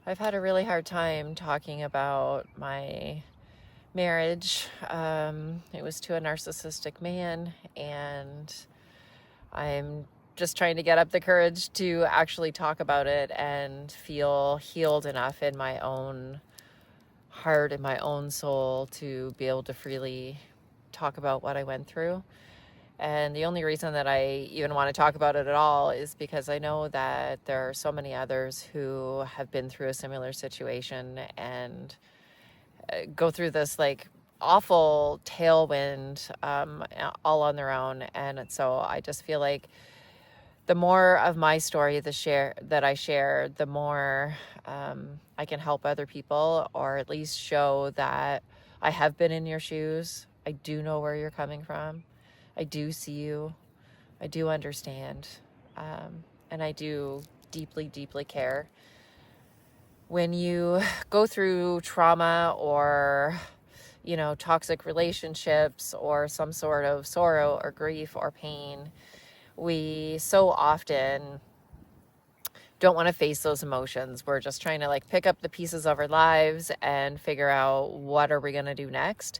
I've had a really hard time talking about my marriage. It was to a narcissistic man, and I'm just trying to get up the courage to actually talk about it and feel healed enough in my own heart and my own soul to be able to freely talk about what I went through. And the only reason that I even want to talk about it at all is because I know that there are so many others who have been through a similar situation and go through this like awful tailwind all on their own. And so I just feel like the more of my story that I share, the more I can help other people, or at least show that I have been in your shoes. I do know where you're coming from. I do see you. I do understand. And I do deeply, deeply care. When you go through trauma or, toxic relationships or some sort of sorrow or grief or pain, we so often don't want to face those emotions. We're just trying to like pick up the pieces of our lives and figure out what are we going to do next.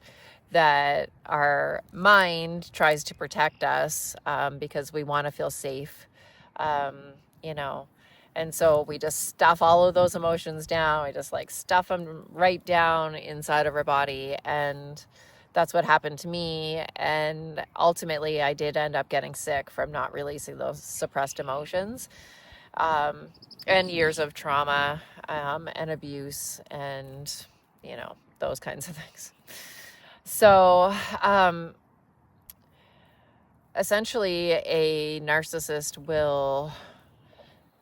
That our mind tries to protect us because we want to feel safe, um, you know. And so we just stuff all of those emotions down. We just like stuff them right down inside of our body. And that's what happened to me. And ultimately, I did end up getting sick from not releasing those suppressed emotions, and years of trauma and abuse and, those kinds of things. So, essentially, a narcissist will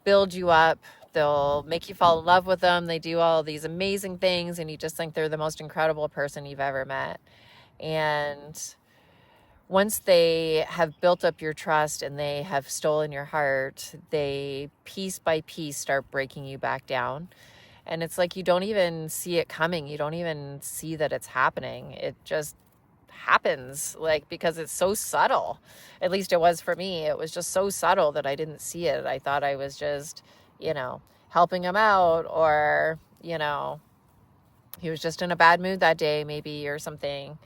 build you up. They'll make you fall in love with them. They do all these amazing things, and you just think they're the most incredible person you've ever met. And once they have built up your trust and they have stolen your heart, they piece by piece start breaking you back down. And it's like you don't even see it coming. You don't even see that it's happening. It just happens, like, because it's so subtle. At least it was for me. It was just so subtle that I didn't see it. I thought I was just, helping him out, or, he was just in a bad mood that day, maybe, or something.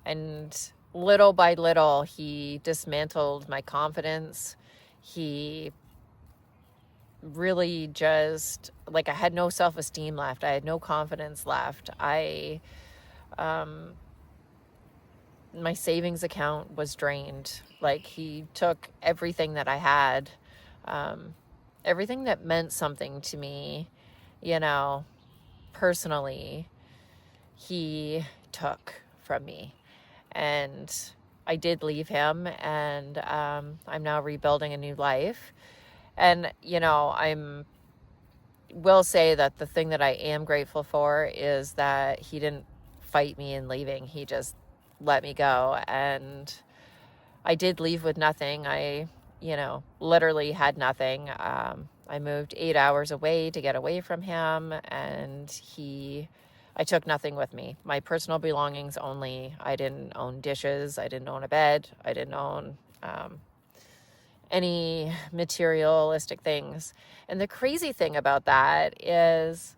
And little by little, he dismantled my confidence. He really just, like, I had no self-esteem left. I had no confidence left. My savings account was drained. Like, he took everything that I had, everything that meant something to me, personally, he took from me. And I did leave him, and I'm now rebuilding a new life. And, will say that the thing that I am grateful for is that he didn't fight me in leaving. He just let me go. And I did leave with nothing. I, literally had nothing. I moved 8 hours away to get away from him, and I took nothing with me. My personal belongings only. I didn't own dishes. I didn't own a bed. I didn't own any materialistic things. And the crazy thing about that is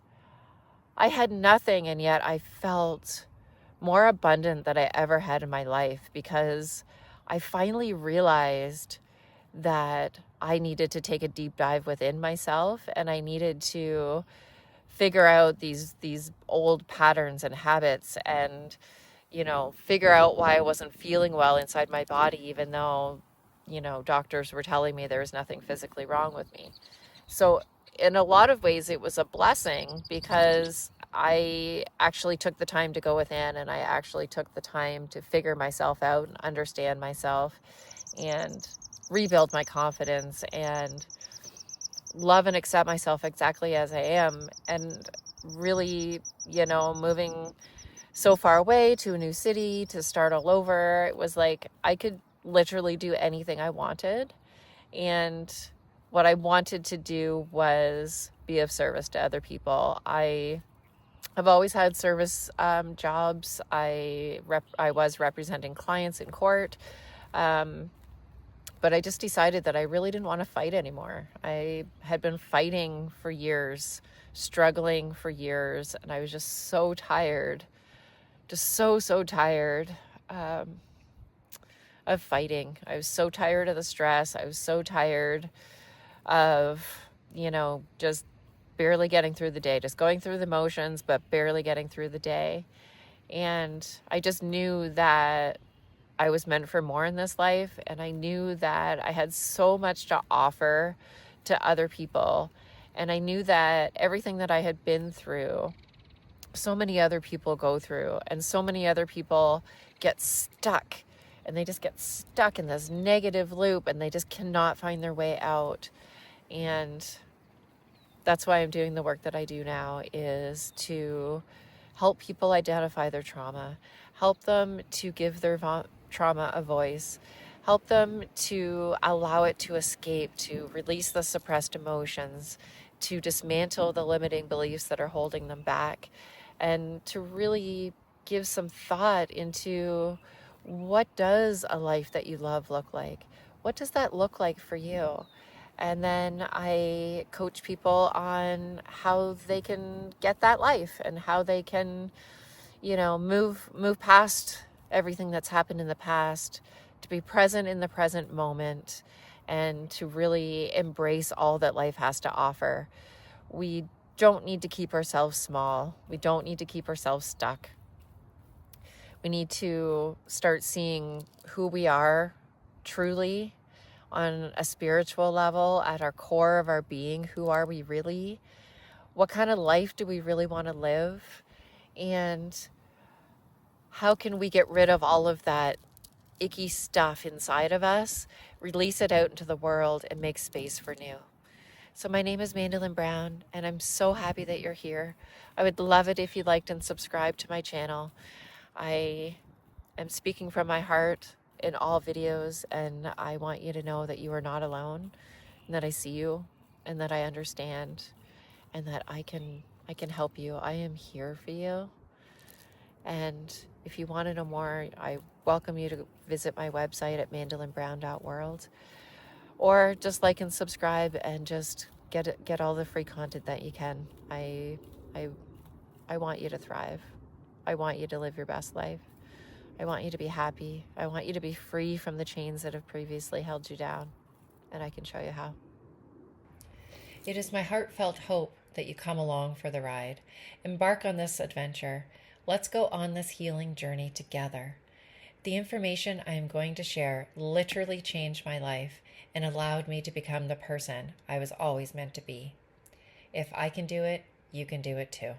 I had nothing, and yet I felt more abundant than I ever had in my life, because I finally realized that I needed to take a deep dive within myself, and I needed to figure out these old patterns and habits, and figure out why I wasn't feeling well inside my body, even though doctors were telling me there was nothing physically wrong with me. So in a lot of ways it was a blessing, because I actually took the time to go within, and I actually took the time to figure myself out and understand myself and rebuild my confidence and love and accept myself exactly as I am. And really, moving so far away to a new city to start all over, it was like I could literally do anything I wanted. And what I wanted to do was be of service to other people. I've always had service jobs. I was representing clients in court. But I just decided that I really didn't want to fight anymore. I had been fighting for years, struggling for years, and I was just so tired, just so tired um, of fighting. I was so tired of the stress. I was so tired of, just barely getting through the day, just going through the motions, but barely getting through the day. And I just knew that I was meant for more in this life. And I knew that I had so much to offer to other people. And I knew that everything that I had been through, so many other people go through, and so many other people get stuck. And they just get stuck in this negative loop and they just cannot find their way out. And that's why I'm doing the work that I do now, is to help people identify their trauma, help them to give their trauma a voice, help them to allow it to escape, to release the suppressed emotions, to dismantle the limiting beliefs that are holding them back, and to really give some thought into, what does a life that you love look like? What does that look like for you? And then I coach people on how they can get that life, and how they can, move past everything that's happened in the past, to be present in the present moment, and to really embrace all that life has to offer. We don't need to keep ourselves small. We don't need to keep ourselves stuck. We need to start seeing who we are truly on a spiritual level, at our core of our being. Who are we really? What kind of life do we really want to live? And how can we get rid of all of that icky stuff inside of us, release it out into the world, and make space for new? So my name is Mandolyn Brown, and I'm so happy that you're here. I would love it if you liked and subscribed to my channel. I am speaking from my heart in all videos, and I want you to know that you are not alone, and that I see you, and that I understand, and that I can help you. I am here for you. And if you want to know more, I welcome you to visit my website at mandolynbrown.world, or just like and subscribe and just get all the free content that you can. I want you to thrive. I want you to live your best life. I want you to be happy. I want you to be free from the chains that have previously held you down, and I can show you how. It is my heartfelt hope that you come along for the ride. Embark on this adventure. Let's go on this healing journey together. The information I am going to share literally changed my life and allowed me to become the person I was always meant to be. If I can do it, you can do it too.